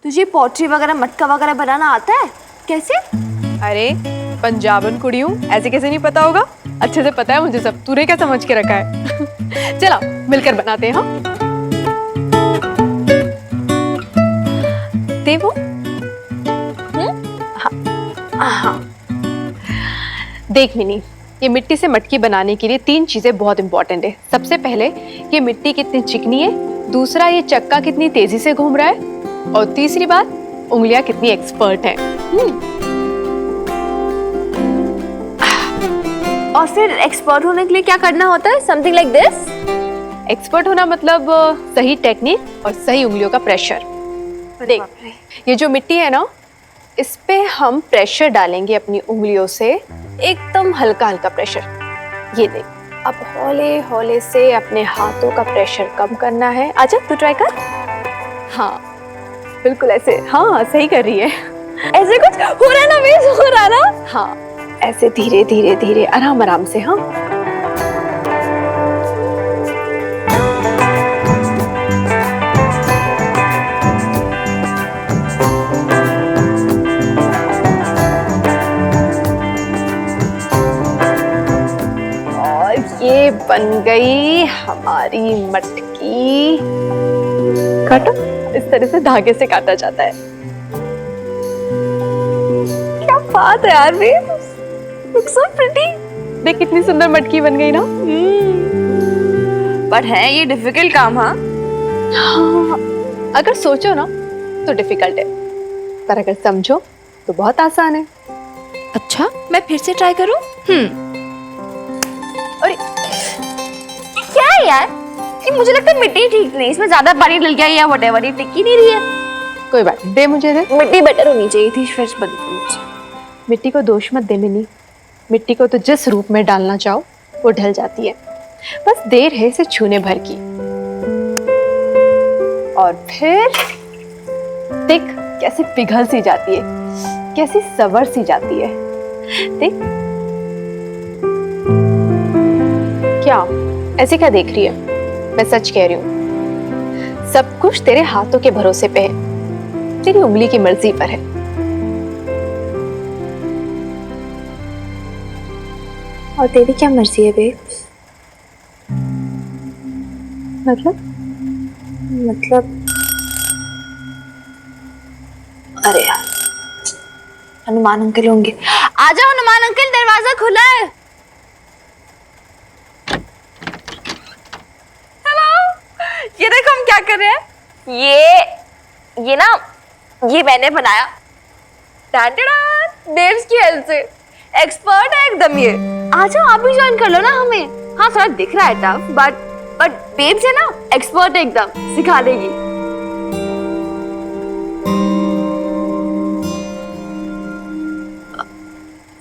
तुझे पोट्री वगैरह मटका वगैरह बनाना आता है? कैसे? अरे पंजाबन कुड़ी हूँ, ऐसे कैसे नहीं पता होगा? अच्छे से पता है मुझे सब। तूने क्या समझ के रखा है? चला मिलकर बनाते हैं। हाँ देवो। हाँ देख मिनी, ये मिट्टी से मटकी बनाने के लिए 3 चीजें बहुत इंपॉर्टेंट है। सबसे पहले ये मिट्टी कितनी चिकनी है, दूसरा ये चक्का कितनी तेजी से घूम रहा है, और तीसरी बात उंगलियां कितनी एक्सपर्ट हैं। और फिर एक्सपर्ट होने के लिए क्या करना होता है? Something like this? एक्सपर्ट होना मतलब सही टेक्निक और सही उंगलियों का प्रेशर। देख, ये जो मिट्टी है ना, इस पे हम प्रेशर डालेंगे अपनी उंगलियों से, एकदम हल्का हल्का प्रेशर। ये देख, अब हौले हौले से अपने हाथों का प्रेशर कम करना है। आजा तू ट्राई कर। हाँ बिल्कुल ऐसे। हाँ सही कर रही है। ऐसे कुछ हो रहा है ना बेस? हो रहा है ना? हाँ ऐसे धीरे धीरे धीरे आराम आराम से। हाँ और ये बन गई हमारी मटकी। काटो, इस तरह से धागे से काटा जाता है। क्या बात है यार बेस, लुक्स सो प्रिटी। देख कितनी सुंदर मटकी बन गई ना। पर है ये डिफिकल्ट काम? हाँ हाँ, अगर सोचो ना तो डिफिकल्ट है, पर अगर समझो तो बहुत आसान है। अच्छा, मैं फिर से ट्राई करूं? अरे क्या है यार, ये मुझे लगता है मिट्टी ठीक नहीं, इसमें ज्यादा पानी डल गया या व्हाटएवर, ये टिक ही नहीं रही है। कोई बात नहीं, दे मुझे दे। मिट्टी बेटर होनी चाहिए थी, फिर बदल मुझे। मिट्टी को दोष मत दे मिनी, मिट्टी को तो जिस रूप में डालना चाहो वो ढल जाती है, बस देर है इसे छूने भर की। और फिर देख कैसे पिघल सी जाती है, कैसी सवर सी जाती है। देख, क्या ऐसे क्या देख रही है? मैं सच कह रही हूँ, सब कुछ तेरे हाथों के भरोसे पे है, तेरी उंगली की मर्जी पर है। और तेरी क्या मर्जी है बेब? मतलब अरे यार, हनुमान अंकल होंगे। आ जाओ हनुमान अंकल, दरवाजा खुला है। हेलो, ये देखो हम क्या कर रहे हैं। ये ना, ये मैंने बनाया देव्स की हेल्प से। एक्सपर्ट है एकदम ये। आ जाओ आप भी ज्वाइन कर लो ना हमें। हाँ थोड़ा दिख रहा है टफ, बट बेब्स है ना, एक्सपर्ट है एकदम, सिखा देगी।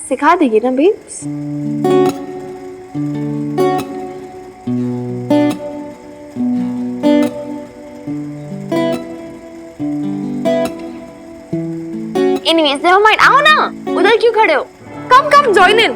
सिखा देगी ना बेब्स? एनीवेज नेवर माइंड, आओ ना, उधर क्यों खड़े हो? कम कम जॉइन इन।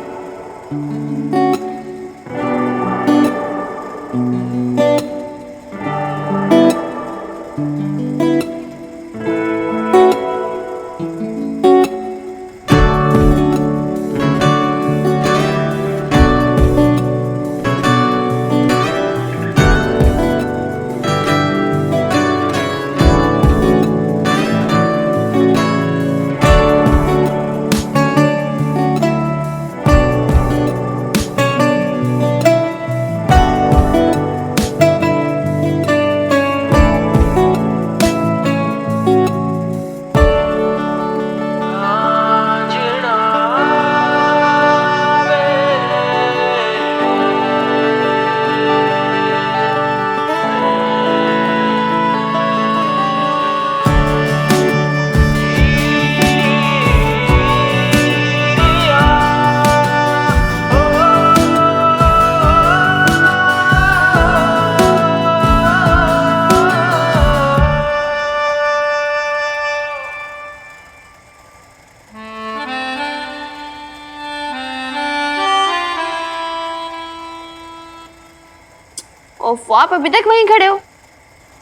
ओफ, आप अभी तक वहीं खड़े हो?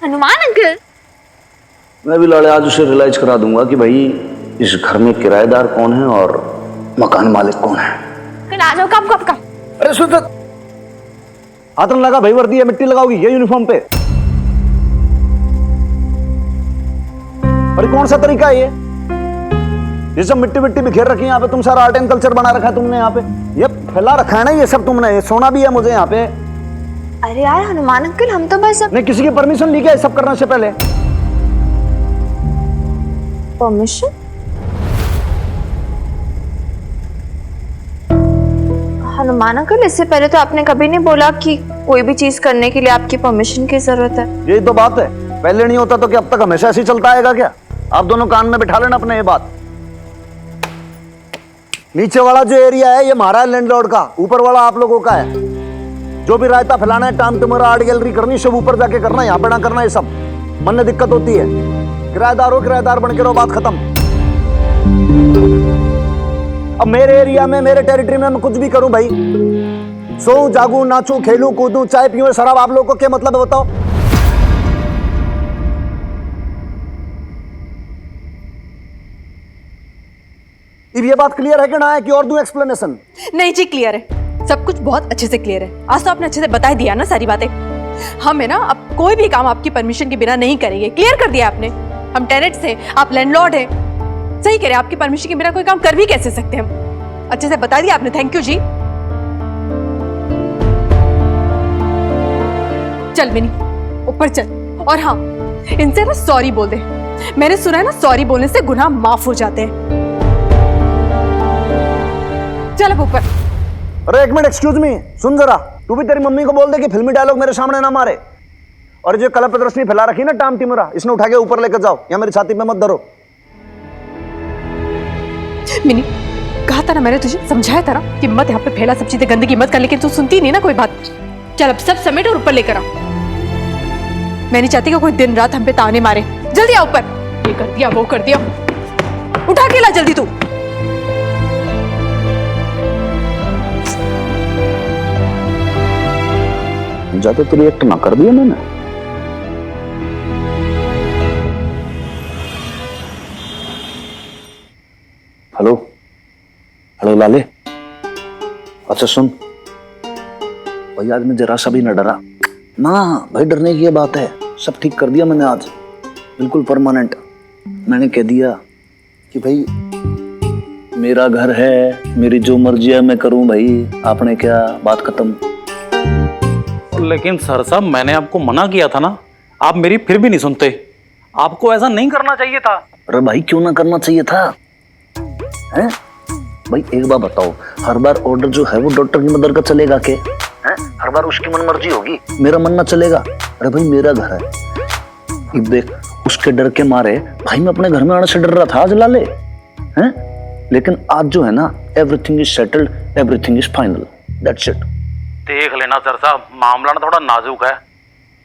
हनुमान अंकल, मैं भी लाले आज उसे रियलाइज करा दूंगा कि भाई इस घर में किराएदार कौन है और मकान मालिक कौन है। फिर आ जाओ, कब अरे सुन, हाथ न लगा भाई, वर्दी है, मिट्टी लगाओगी ये यूनिफॉर्म पे। अरे कौन सा तरीका है ये सब मिट्टी मिट्टी बिखेर रखी है यहाँ पे। तुम सारा आर्ट एंड कल्चर बना रखा है तुमने यहाँ पे, ये फैला रखा है ना ये सब तुमने। ये सोना भी है मुझे यहाँ पे। अरे यार हनुमान अंकल, हम तो बस नहीं, किसी की परमिशन ली क्या ये सब करने से पहले? परमिशन? हनुमान अंकल, इससे पहले तो आपने कभी नहीं बोला कि कोई भी चीज करने के लिए आपकी परमिशन की जरूरत है। यही तो बात है, पहले नहीं होता तो क्या अब तक हमेशा ऐसे ही चलता आएगा क्या? आप दोनों कान में बिठा लेना अपने ये बात। नीचे वाला जो एरिया है ये हमारा है लैंडलॉर्ड का, ऊपर वाला आप लोगों का है। जो भी रायता फैलाना है, टाम तुम्हारा आर्ट गैलरी करनी, सब ऊपर जाके करना, यहाँ पे ना करना। ये सब मन में दिक्कत होती है। किराएदार हो, किराएदार बन के रहो, बात खत्म। अब मेरे एरिया में, मेरे टेरिटरी में मैं कुछ भी करूं भाई, सोऊं जागूं नाचूं खेलूं कूदूं चाय पीऊं शराब, आप लोगों को क्या मतलब है बताओ? अब ये बात क्लियर है कि ना है कि और दूं एक्सप्लेनेशन? नहीं जी, क्लियर है, सब कुछ बहुत अच्छे से क्लियर है। आज तो आपने अच्छे से बता दिया ना सारी बातें। हम है ना अब कोई भी काम आपकी परमिशन के बिना नहीं करेंगे, क्लियर कर दिया आपने। हम टेनेंट्स हैं, आप लैंडलॉर्ड हैं। सही कह रहे हैं, आपकी परमिशन के बिना कोई काम कर भी कैसे सकते हैं हम। अच्छे से बता दिया आपने, थैंक यू जी। चल मिनी ऊपर चल, और हाँ इनसे ना सॉरी बोल दे। मैंने सुना है ना सॉरी बोलने से गुनाह माफ हो जाते हैं। चल अब ऊपर। अरे एक मिनट, एक्सक्यूज मी, सुन जरा, तू भी तेरी मम्मी को बोल दे कि फिल्मी डायलॉग मेरे सामने ना मारे। और जो कला प्रदर्शनी फैला रखी ना टाम टिमरा, इसने उठा के ऊपर लेकर जाओ, या मेरी छाती पे मत धरो। मिनी कहा था ना मैंने तुझे, समझाया था ना कि मत यहाँ पे फैला सब चीजें गंदगी मत कर, लेकिन तू सुनती नहीं ना कोई बात। चल अब सब समेट और ऊपर लेकर आ। मैं नहीं चाहती कि कोई दिन रात हम पे ताने मारे। जल्दी आ ऊपर। ये कर दिया वो कर दिया, उठा के ला जल्दी तू। ज्यादा तो रिएक्ट ना कर दिया मैंने। हेलो हेलो लाले, अच्छा सुन भाई, आज मैं जरा सा भी न डरा ना भाई। डरने की ये बात है, सब ठीक कर दिया मैंने आज, बिल्कुल परमानेंट। मैंने कह दिया कि भाई मेरा घर है, मेरी जो मर्जी है मैं करूं भाई, आपने क्या, बात खत्म। लेकिन सर साहब, मैंने आपको मना किया था ना, आप मेरी फिर भी नहीं सुनते। आपको ऐसा नहीं करना चाहिए था। अरे भाई क्यों ना करना चाहिए था? हैं भाई एक बार बताओ, हर बार ऑर्डर जो है वो डॉक्टर की मदद का चलेगा के? हैं हर बार उसकी मन मर्जी होगी, मेरा मन ना चलेगा? अरे भाई मेरा घर है। अब देख, उसके डर के मारे भाई मैं अपने घर में आने से डर रहा था आज लाले, हैं? लेकिन आज जो है ना, everything is settled, everything is final, that's it. देख लेना सर साहब, मामला ना थोड़ा नाजुक है।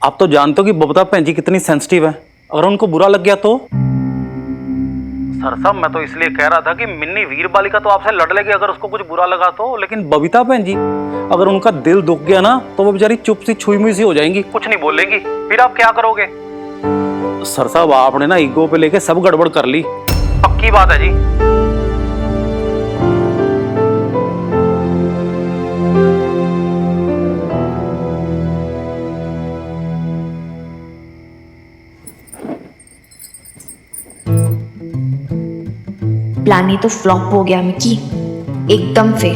आप तो जानते हो कि बबीता भैन जी कितनी सेंसिटिव है, अगर उनको बुरा लग गया तो? सर साहब, मैं तो इसलिए कह रहा था कि मिन्नी वीर बालिका तो आपसे लड़ लेगी अगर उसको कुछ बुरा लगा तो, लेकिन बबीता भैन जी अगर उनका दिल दुख गया ना तो वो बेचारी चुप सी छुई मुई सी हो जाएंगी, कुछ नहीं बोलेंगी। फिर आप क्या करोगे? सर साहब, आपने ना ईगो पे लेके सब गड़बड़ कर ली, पक्की बात है जी। प्लान ही तो फ्लॉप हो गया मिकी, एकदम फेल।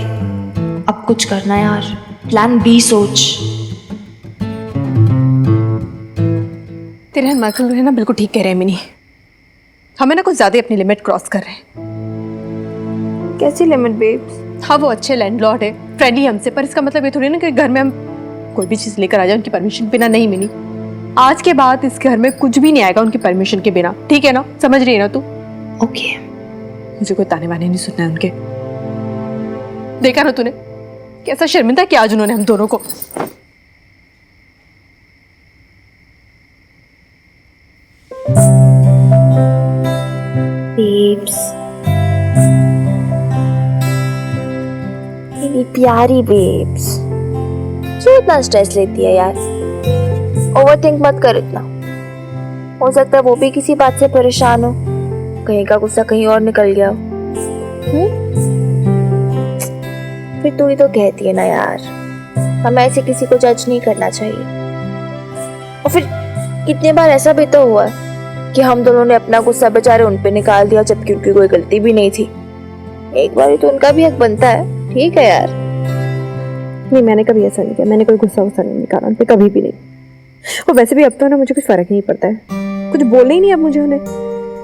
अब कुछ करना यार, प्लान बी सोच। तेरे माइकल है ना बिल्कुल ठीक कह रहे हैं मिनी, हमें ना कुछ ज्यादा अपनी लिमिट क्रॉस कर रहे हैं। कैसी लिमिट बेब्स? हाँ वो अच्छे लैंडलॉर्ड है, फ्रेंडली हमसे, पर इसका मतलब ये थोड़ी ना कि घर में हम कोई भी चीज लेकर आ जाए उनकी परमिशन बिना। नहीं मिनी, आज के बाद इस घर में कुछ भी नहीं आएगा उनकी परमिशन के बिना, ठीक है ना? समझ रही है ना तू? ओके। मुझे कोई ताने वाने नहीं सुनना है उनके। देखा ना तूने कैसा शर्मिंदा किया आज उन्होंने हम दोनों को। बेब्स, मेरी प्यारी बेब्स, क्यों इतना स्ट्रेस लेती है यार? ओवरथिंक मत कर इतना। हो सकता है वो भी किसी बात से परेशान हो, कहीं का गुस्सा कहीं और निकल गया हो। फिर तू ही तो कहती है ना यार, हमें ऐसे किसी को जज नहीं करना चाहिए। और फिर कितने बार ऐसा भी तो हुआ है कि हम दोनों ने अपना गुस्सा बेचारे उन पे निकाल दिया जबकि उनकी कोई गलती भी नहीं थी। एक बार तो उनका भी हक बनता है। ठीक है यार। नहीं, मैंने कभी ऐसा नहीं किया, मैंने कोई गुस्सा नहीं निकाला उन पे, कभी भी नहीं। और वैसे भी अब तो ना मुझे कुछ फर्क नहीं पड़ता है, कुछ बोलना ही नहीं अब मुझे उन्हें।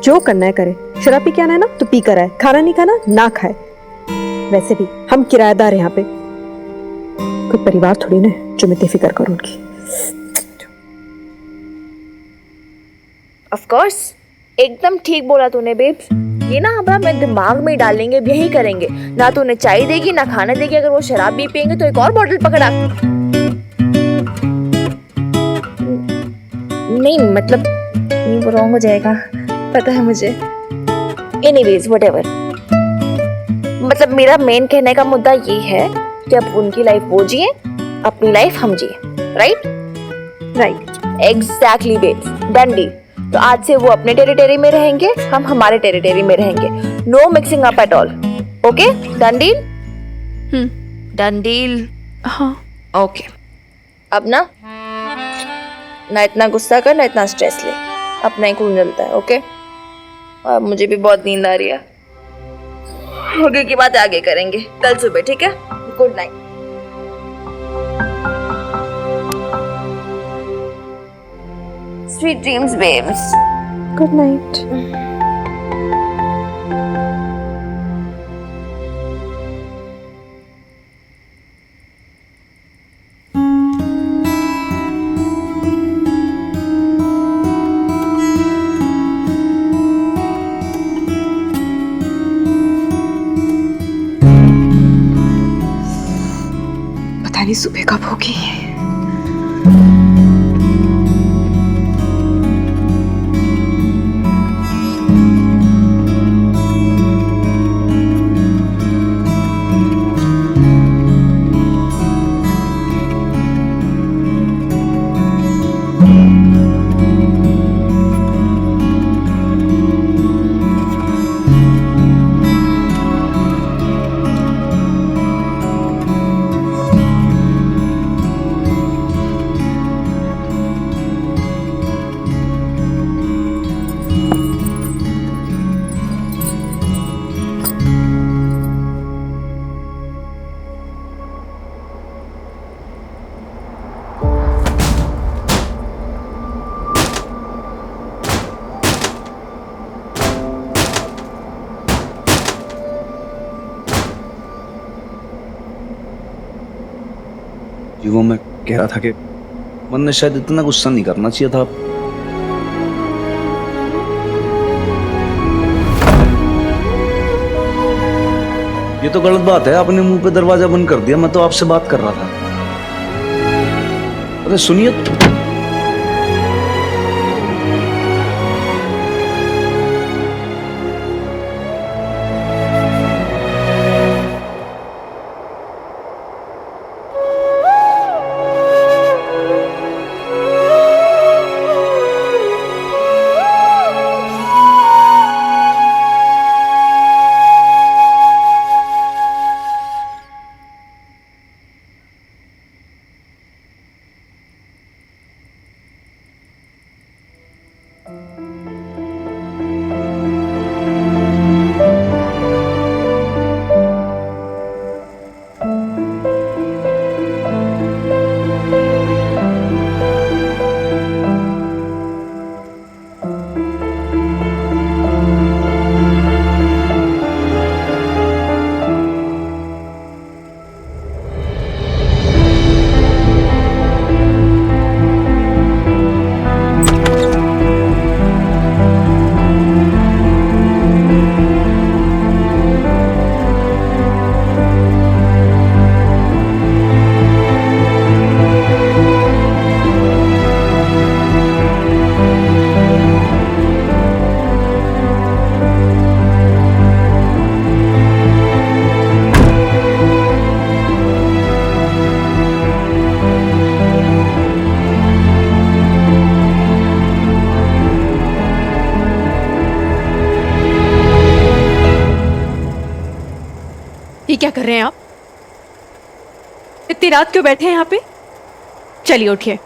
जो करना है करे, शराब पी के आना है ना तो पी कर आए, खाना नहीं खाना ना खाए। वैसे भी हम किराएदार हैं यहाँ पे, कोई परिवार थोड़ी ना है जो मैं बेफिक्र करूँ उनकी। ऑफ कोर्स, एकदम ठीक बोला तूने बेब्स। ये ना अब हम दिमाग में डालेंगे, अब यही करेंगे। ना तो उन्हें चाय देगी ना खाना देगी, अगर वो शराब भी पियेंगे तो एक और बॉटल पकड़ा। नहीं मतलब नहीं, वो रॉन्ग हो जाएगा, पता है मुझे। एनीवेज व्हाटएवर, मतलब मेरा मेन कहने का मुद्दा ये है कि अब उनकी लाइफ वो जिए, अपनी लाइफ हम जिए। Right right, exactly babes, done deal. तो आज से वो अपने टेरिटरी में रहेंगे, हम हमारे टेरिटरी में रहेंगे। No mixing up at all. Okay, done deal. Done deal. हाँ ओके, अब ना इतना गुस्सा कर, ना इतना स्ट्रेस ले, अपना ही खून जलता है। ओके, और मुझे भी बहुत नींद आ रही है। आगे की बात आगे करेंगे कल सुबह, ठीक है? Good night. Sweet dreams babes. Good night. पता नहीं सुबह कब होगी। जी वो मैं कह रहा था कि मन ने शायद इतना गुस्सा नहीं करना चाहिए था। ये तो गलत बात है, आपने मुंह पे दरवाजा बंद कर दिया। मैं तो आपसे बात कर रहा था। अरे सुनिए, ये क्या कर रहे हैं आप? इतनी रात क्यों बैठे हैं यहाँ पे? चलिए उठिए,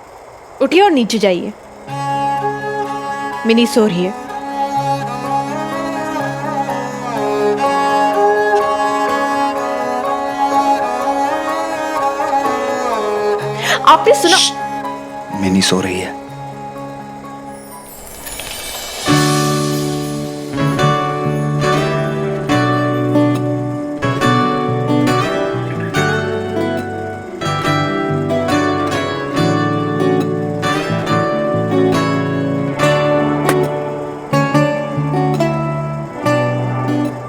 उठिए और नीचे जाइए। मिनी सो रही है। आपने सुना? मिनी सो रही है।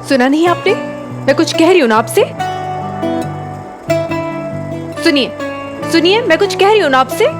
सुना नहीं आपने? मैं कुछ कह रही हूं ना आपसे। सुनिए, सुनिए, मैं कुछ कह रही हूं ना आपसे।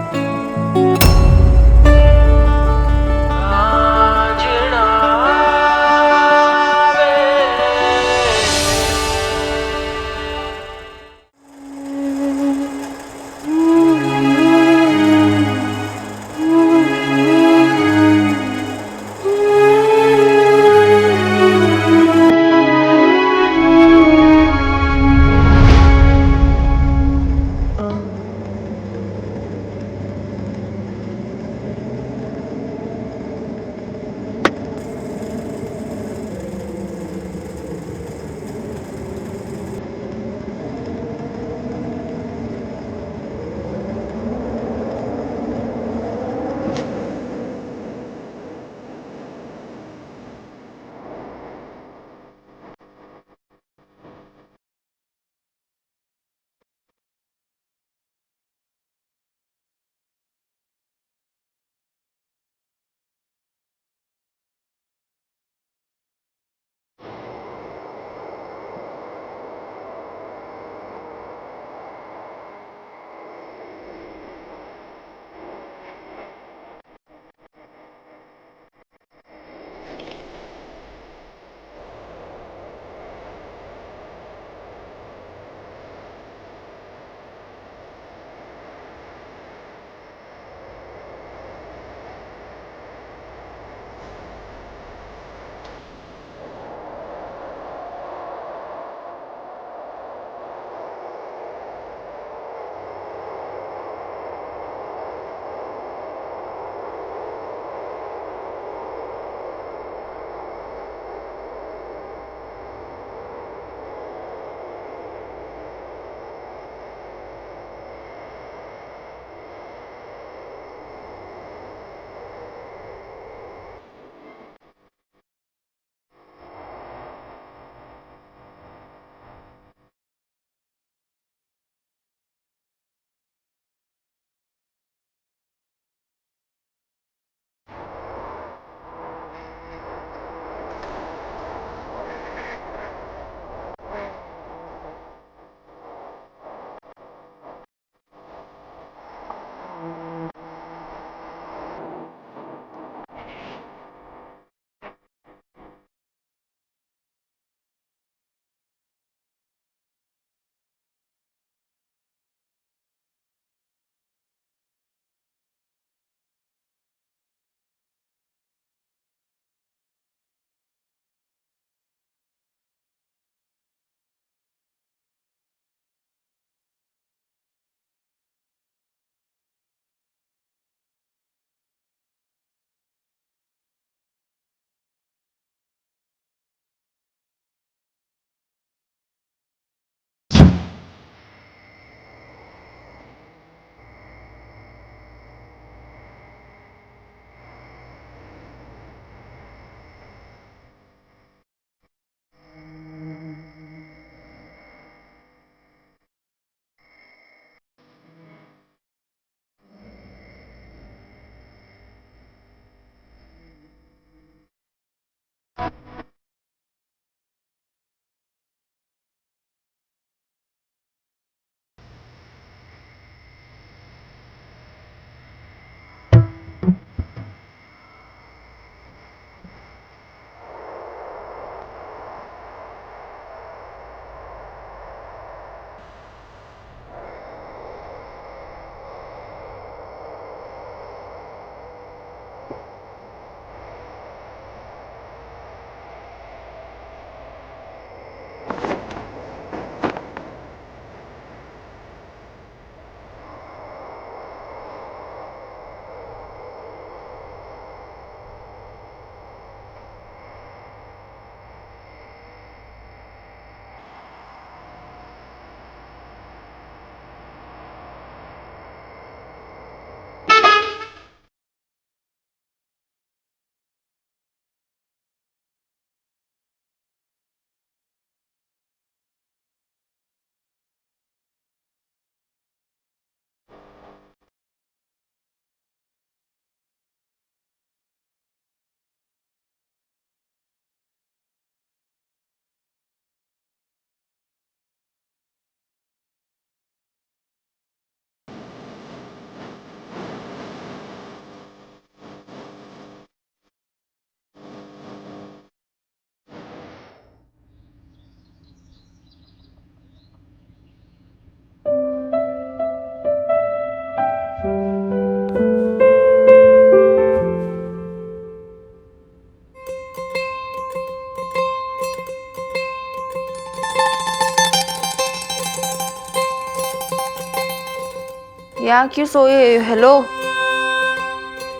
यहाँ क्यों सोए? हेलो,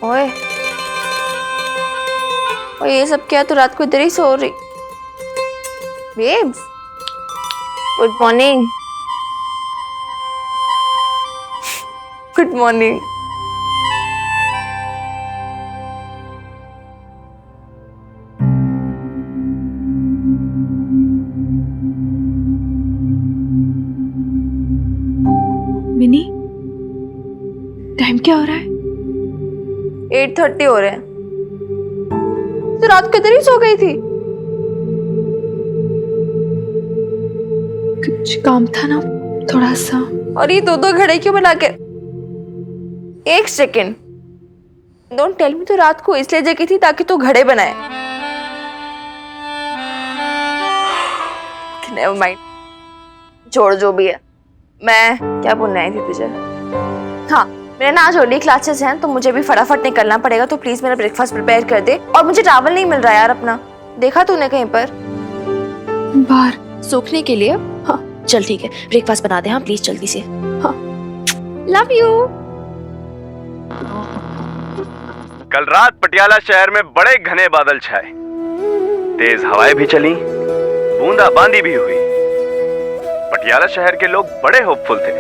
ओए, और ये सब क्या? तो रात को इधर ही सो रही? Babes, good morning. Good morning. Mini, time क्या हो रहा है? 8:30 हो रहे हैं। तो रात को इधर ही सो गई थी? कुछ काम था ना, थोड़ा सा। और ये दो घड़े क्यों बना के? एक सेकेंड, डोंट टेल मी, तो रात को इसलिए जगी थी ताकि तू घड़े बनाए? नेवर माइंड, छोड़ जो भी है। मैं क्या बोलने आई थी तुझे? हाँ, मेरे ना आज अर्ली क्लासेस हैं तो मुझे भी फटाफट निकलना पड़ेगा, तो प्लीज मेरा ब्रेकफास्ट प्रिपेयर कर दे। और मुझे टॉवल नहीं मिल रहा यार अपना, देखा तूने कहीं पर? बाहर सूखने के लिए? हाँ चल ठीक है, ब्रेकफास्ट बना दे। हाँ प्लीज जल्दी से। हाँ, लव यू। कल रात पटियाला शहर में बड़े घने बादल छाए, तेज हवाएं भी चली, बूंदाबांदी भी हुई। पटियाला शहर के लोग बड़े होपफुल थे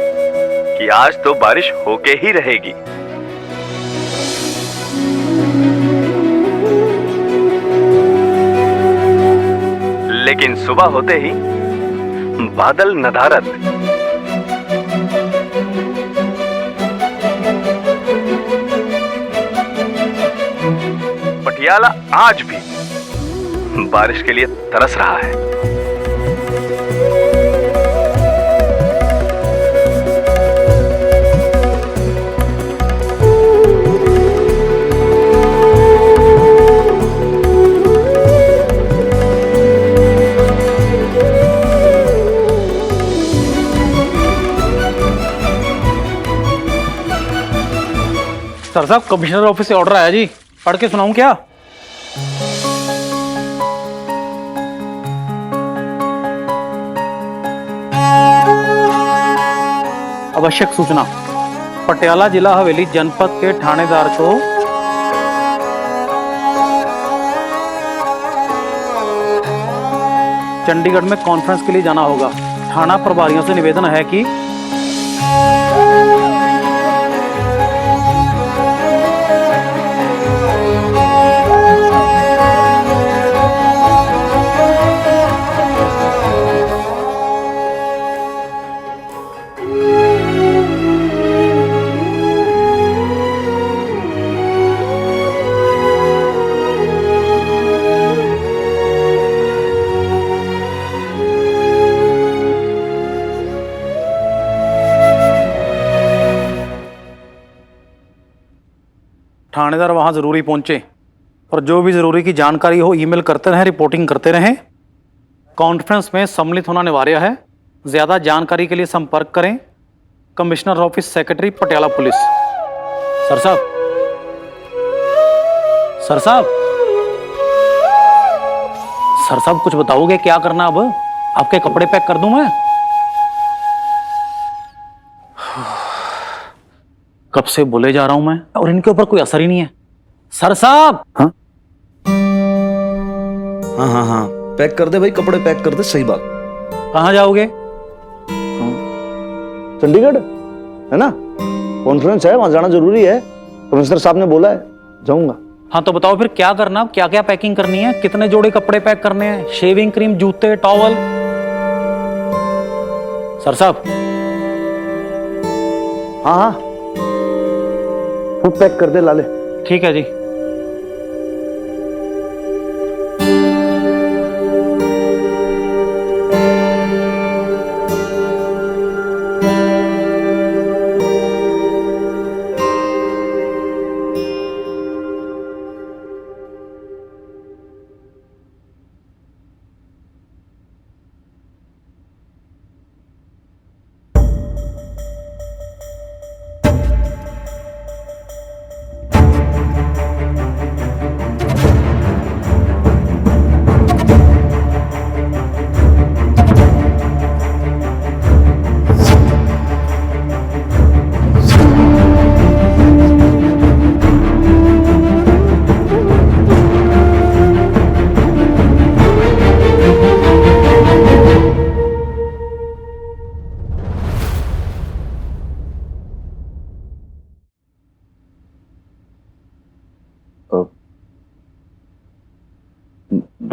कि आज तो बारिश होके ही रहेगी। लेकिन सुबह होते ही बादल नदारद। पटियाला आज भी बारिश के लिए तरस रहा है। सर साहब, कमिश्नर ऑफिस से ऑर्डर आया जी, पढ़ के सुनाऊं क्या? आवश्यक सूचना, पटियाला जिला हवेली जनपद के थानेदार को चंडीगढ़ में कॉन्फ्रेंस के लिए जाना होगा। थाना प्रभारियों से निवेदन है कि थानेदार वहां जरूरी पहुंचे और जो भी जरूरी की जानकारी हो ईमेल करते रहें, रिपोर्टिंग करते रहें। कॉन्फ्रेंस में सम्मिलित होना अनिवार्य है। ज्यादा जानकारी के लिए संपर्क करें commissioner office, secretary, Patiala police. Sir साहब, सर साहब, सर साहब कुछ बताओगे क्या करना? अब आपके कपड़े पैक कर दूं मैं? कब से बोले जा रहा हूं मैं और इनके ऊपर कोई असर ही नहीं है। सर साहब। हाँ हाँ हाँ हाँ, पैक कर दे भाई, कपड़े पैक कर दे। सही बात। कहाँ जाओगे? चंडीगढ़ है ना, कॉन्फ्रेंस है, वहां जाना जरूरी है। कमिश्नर साहब ने बोला है, जाऊंगा। हाँ तो बताओ फिर क्या करना, क्या क्या पैकिंग करनी है, कितने जोड़े कपड़े पैक करने हैं, शेविंग क्रीम, जूते, टॉवल? सर साहब। हाँ हाँ, खुद पैक कर दे लाले। ठीक है जी।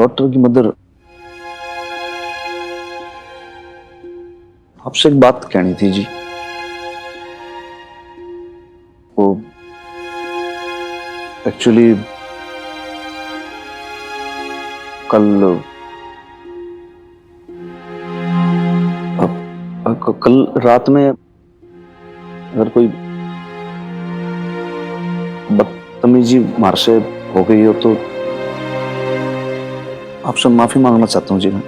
डॉक्टर की मदर, आपसे एक बात कहनी थी जी। वो एक्चुअली कल रात में अगर कोई बदतमीजी मार से हो गई हो तो आपसे माफी मांगना चाहता हूँ जी मैं।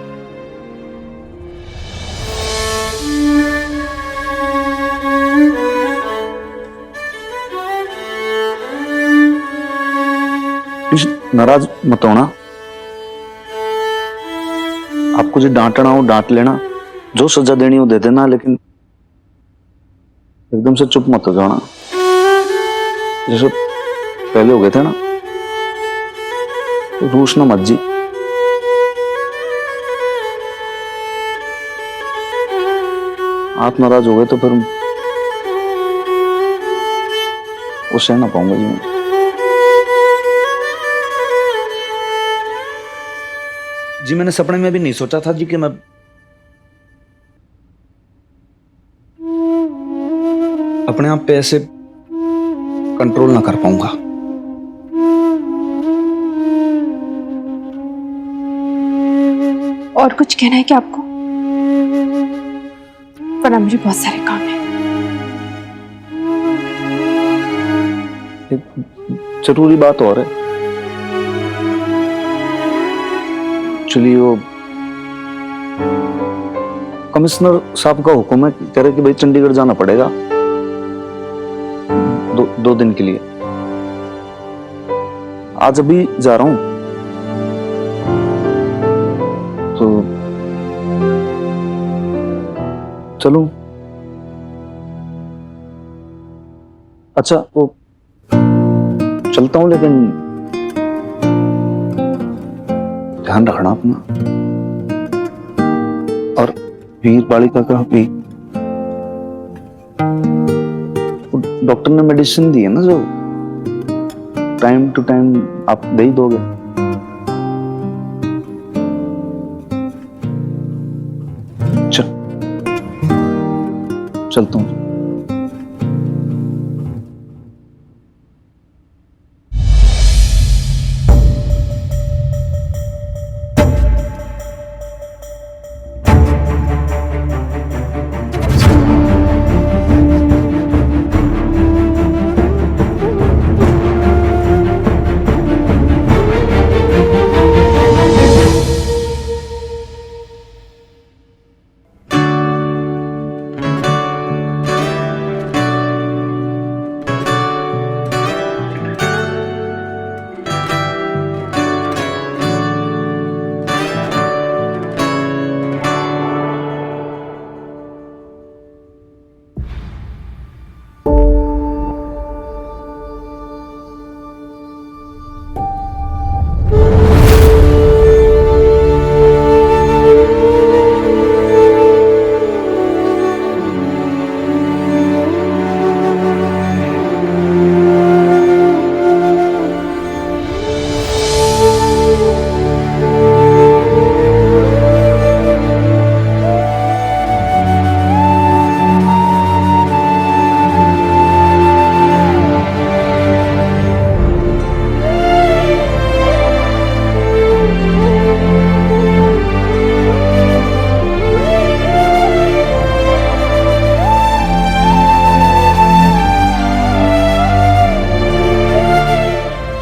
प्लीज नाराज मत होना। आपको जो डांटना हो डांट लेना, जो सजा देनी हो दे देना, लेकिन एकदम से चुप मत हो जाना जैसे पहले हो गए थे ना। रूसना मत जी। आप नाराज हो गए तो फिर वो सह ना पाऊंगा जी मैं। जी मैंने सपने में भी नहीं सोचा था जी कि मैं अपने आप पे ऐसे कंट्रोल ना कर पाऊंगा। और कुछ कहना है क्या आपको? वरना मुझे बहुत सारे काम है। एक जरूरी बात और है। चलिए वो कमिश्नर साहब का हुक्म है, कह रहे कि भाई चंडीगढ़ जाना पड़ेगा दो दिन के लिए। आज अभी जा रहा हूं तो चलूं? अच्छा वो चलता हूं, लेकिन ध्यान रखना अपना। और वीर बालिका का भी डॉक्टर ने मेडिसिन दी है ना, जो टाइम टू टाइम आप दे ही दोगे। चलता हूं।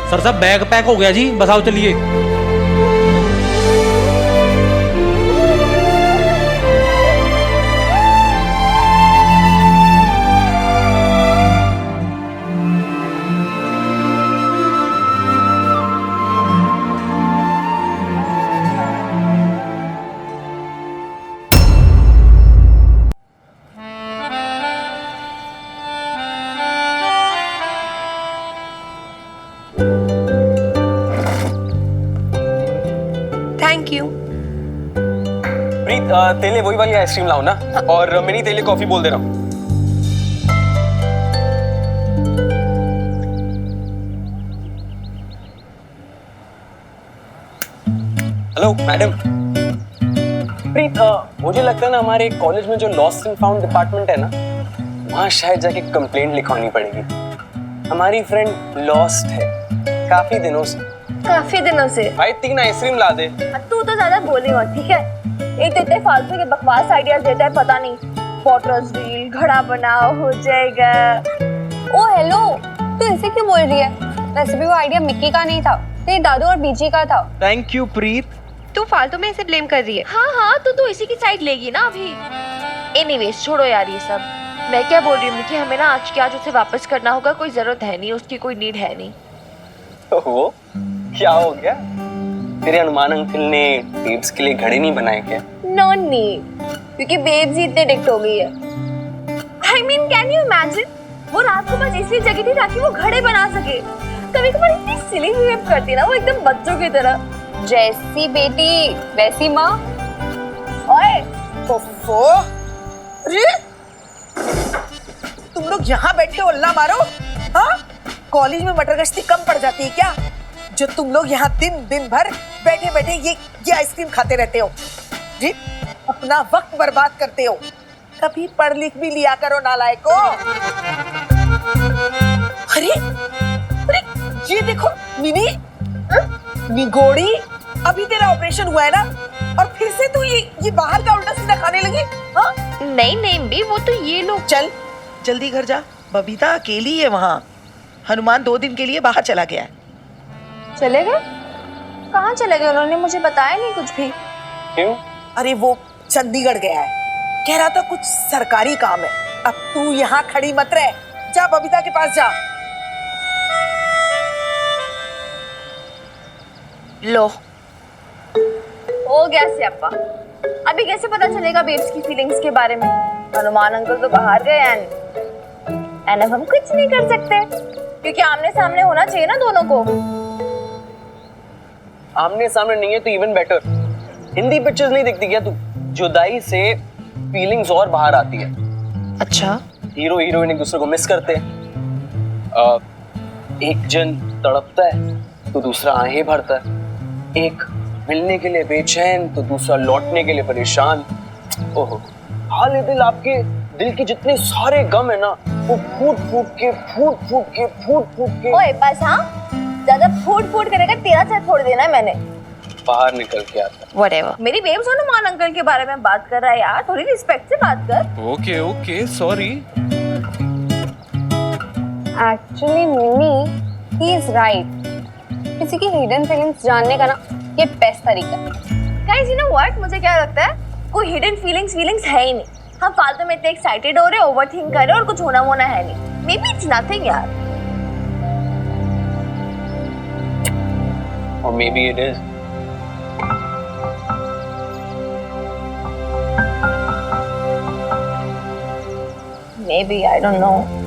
सर साहब बैग पैक हो गया जी, बस आओ चलिए। Thank you. प्रीत तेले वही वाली आइसक्रीम लाओ ना। और मिनी तेले कॉफी बोल दे रहा हूँ। Hello madam. प्रीत, मुझे लगता है ना हमारे कॉलेज में जो लॉस्ट एंड फाउंड डिपार्टमेंट है ना, वहाँ शायद जाके कंप्लेंट लिखवानी पड़ेगी। हमारी फ्रेंड लॉस्ट है काफी दिनों से। काफी दिनों से? भाई 3 आइसक्रीम ला दे। तू तो ज्यादा बोली मत, ठीक है? एक तो इतने फालतू के बकवास आइडियाज देता है, पता नहीं पॉटर्स व्हील, घड़ा बनाओ, हो जाएगा। ओ हेलो, तू ऐसे क्यों बोल रही है? वैसे भी वो आइडिया मिक्की का नहीं था, तेरे दादू और बीजी का था। थैंक यू प्रीत। तू फालतू में इसे ब्लेम कर रही है। हाँ हाँ, तो इसी की साइड लेगी ना अभी। एनीवेज छोड़ो यार ये सब। मैं क्या बोल रही हूँ कि हमें ना आज के आज उसे वापस करना होगा, कोई जरूरत है नहीं, उसकी कोई नीड है नहीं। वो क्या हो गया? तेरे हनुमान अंकल ने बेब्स के लिए घड़ी नहीं बनाए क्या? नो नीड, क्योंकि बेब्स ही इतने डिक्ट हो गई है। I mean can you imagine, वो रात को बस इसलिए जगी थी ताकि वो घड़े बना सके। कभी कभार इतनी सिली बिहेव करती ना वो, एकदम बच्चों की तरह। जैसी बेटी वैसी माँ। ओए ओफो, अरे तुम लोग यहाँ बैठे हो, अल्लाह मारो। हाँ, कॉलेज में मटर गश्ती कम पड़ जाती है क्या, जो तुम लोग यहाँ दिन भर बैठे बैठे ये आइसक्रीम खाते रहते हो जी? अपना वक्त बर्बाद करते हो। कभी पढ़ लिख भी लिया करो नालायको। अरे अरे ये देखो मिनी, निगोड़ी, अभी तेरा ऑपरेशन हुआ है ना, और फिर से तू ये बाहर का उल्टा सीधा खाने लगी? हाँ नहीं भी वो तो ये लोग। चल जल्दी घर जा, बबीता अकेली है वहाँ। हनुमान 2 दिन के लिए बाहर चला गया है। चले गए? कहाँ चले गए? उन्होंने मुझे बताया नहीं कुछ भी। क्यों? अरे वो चंडीगढ़ गया है, कह रहा था कुछ सरकारी काम है। अब तू यहाँ खड़ी मत रह, जा बबीता के पास जा। लो, हो गया सियापा। अभी कैसे पता चलेगा बेब्स की फीलिंग्स के बारे में? हनुमान अंकल तो बाहर गए एंड अब हम कुछ नहीं कर सकते, क्योंकि आमने सामने होना चाहिए ना दोनों को। आमने सामने नहीं है तो इवन बेटर। हिंदी पिक्चर्स नहीं देखती क्या तू? जुदाई से फीलिंग्स और बाहर आती है। अच्छा, हीरो हीरोइन एक दूसरे को मिस करते हैं। एक जन तड़पता है तो दूसरा आहें भरता है। एक मिलने के लिए बेचैन तो दूसरा लौटने के लिए परेशान। ओहो, हाल दिल, आपके दिल के जितने सारे गम है ना, वो फूट फूट के ओए बस, हाँ ज्यादा फूट करेगा तेरा सर फोड़ देना है मैंने। बाहर निकल के आता है। व्हाटएवर। मेरी बेब्स हनुमान अंकल के बारे में बात कर रहा है यार, थोड़ी रिस्पेक्ट से बात कर। Okay okay sorry. Actually mini, he is right. किसी की हिडन फीलिंग्स जानने का ना ये बेस्ट तरीका है। गाइस, यू नो व्हाट, मुझे क्या लगता है, कोई हिडन फीलिंग्स है ही नहीं। हम फालतू में इतने एक्साइटेड हो रहे, ओवरथिंक कर रहे और कुछ होना वोना है नहीं। मे बी इट्स नथिंग यार। और may be it is. May be, I don't know.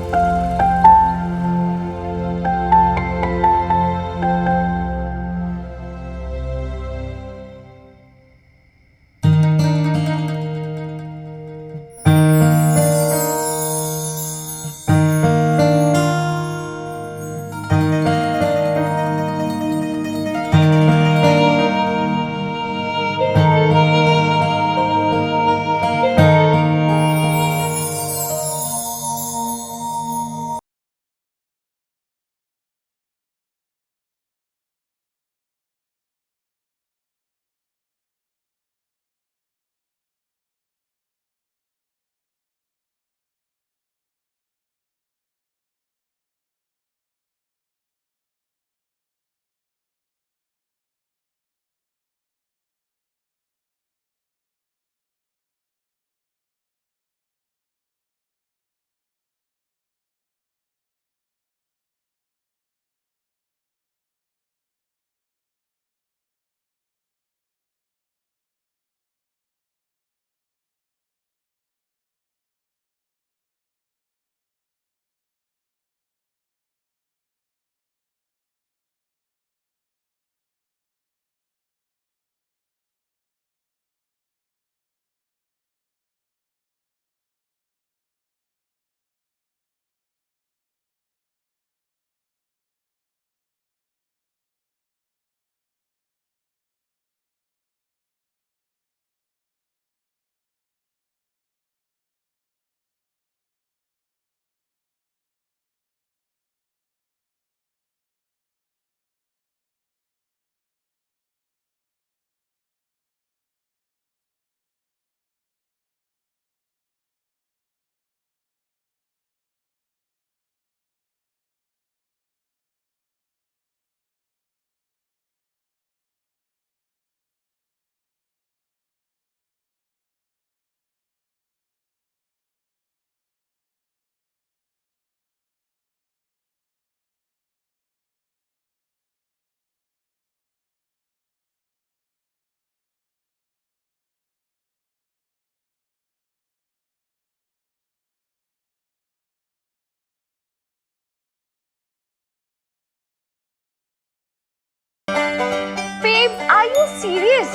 You serious?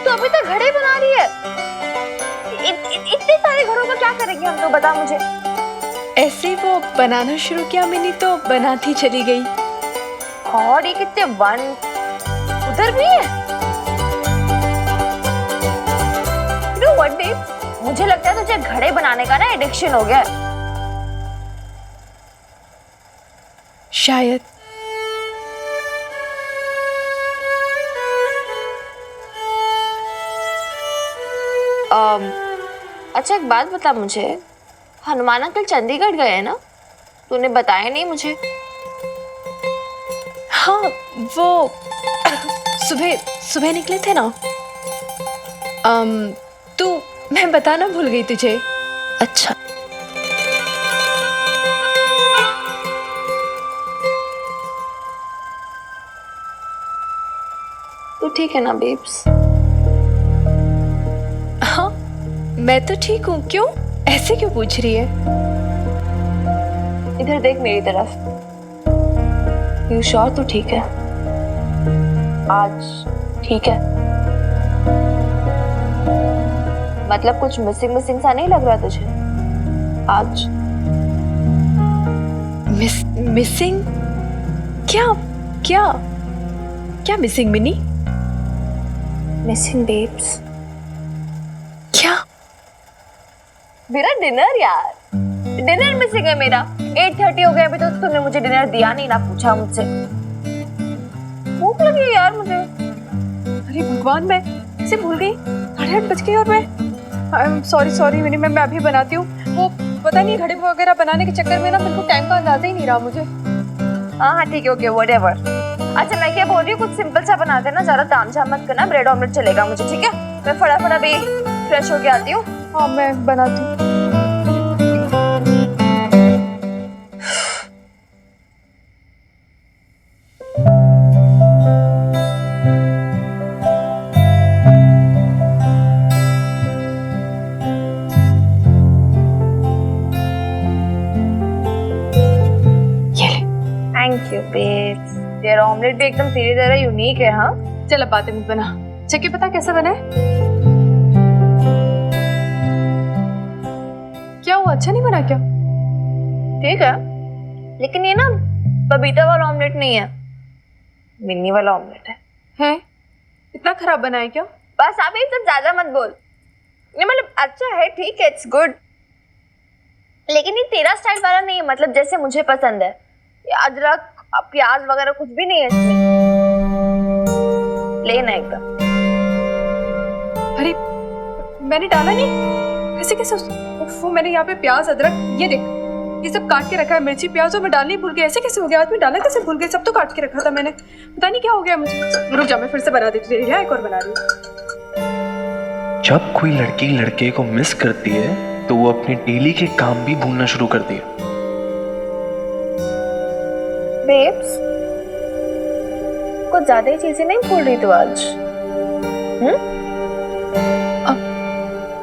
तो अभी तक घड़े बना रही है? इतने सारे घरों का क्या करेंगे हम, तो बता मुझे। ऐसे ही वो बनाना शुरू किया मिनी तो बनाती चली गई। और ये कितने वन उधर भी है। You know what, babe? मुझे लगता है तुझे घड़े बनाने का ना एडिक्शन हो गया है। शायद। अच्छा एक बात बता मुझे, हनुमान अंकल चंडीगढ़ गए हैं ना? तूने बताया नहीं मुझे। हाँ वो सुबह सुबह निकले थे ना। तू मैं बताना भूल गई तुझे। अच्छा तो ठीक है ना बेब्स? हाँ मैं तो ठीक हूँ। क्यों ऐसे क्यों पूछ रही है? इधर देख मेरी तरफ। यू श्योर तू ठीक है? आज ठीक है? मतलब कुछ मिसिंग मिसिंग सा नहीं लग रहा तुझे आज? मिसिंग? क्या क्या क्या मिसिंग मिनी? Missing babes. क्या? मेरा डिनर यार, डिनर मिसिंग है मेरा। 8:30 हो गया, अभी तो तुमने मुझे डिनर दिया नहीं, ना पूछा मुझसे। भूख लगी है यार मुझे। अरे भगवान मैं इसे भूल गई। 8:30 बज गए और मैं सॉरी मिनी मैं अभी बनाती हूँ। वो पता नहीं घड़े वगैरह बनाने के चक्कर में ना बिल्कुल टाइम का अंदाजा ही नहीं रहा मुझे। हाँ ठीक है, ओके व्हाटएवर। अच्छा मैं क्या बोल रही हूँ, कुछ सिंपल सा बना देना, ज्यादा तामझाम मत करना। ब्रेड ऑमलेट चलेगा मुझे, ठीक है? मैं फटाफट अभी फ्रेश होके आती हूँ। हाँ मैं बनाती हूँ। Thank you babes. यार ऑमलेट भी एकदम तेरी तरह यूनिक है। हाँ चल अब बातें मत बना, चेक पता कैसा बना है? क्या हुआ, अच्छा नहीं बना क्या? ठीक है, लेकिन ये ना बबीता वाला ऑमलेट नहीं है, मिन्नी वाला ऑमलेट है। है? इतना खराब बना है क्या? बस आप ये सब ज्यादा मत बोल। ये मतलब अच्छा है, ठीक है, इट्स गुड, लेकिन ये तेरा स्टाइल वाला नहीं है, मतलब जैसे मुझे पसंद है। ये अदरक प्याज वगैरह कुछ भी नहीं है इसमें, लेना एकदम। अरे मैंने डाला नहीं, ऐसे कैसे? वो मैंने यहाँ पे प्याज अदरक ये देख ये सब काट के रखा है, मिर्ची प्याज, और मैं डालनी भूल गई। ऐसे कैसे हो गया? आज मैं डाला कैसे भूल गई? सब तो काट के रखा था मैंने, पता नहीं क्या हो गया मुझे। रुक जा मैं फिर से बना देती हूँ, एक और बना रही हूँ। जब कोई लड़की लड़के को मिस करती है तो वो अपने डेली के काम भी भूलना शुरू करती है। बेब्स कुछ ज्यादा ही चीजें नहीं भूल रही तू आज?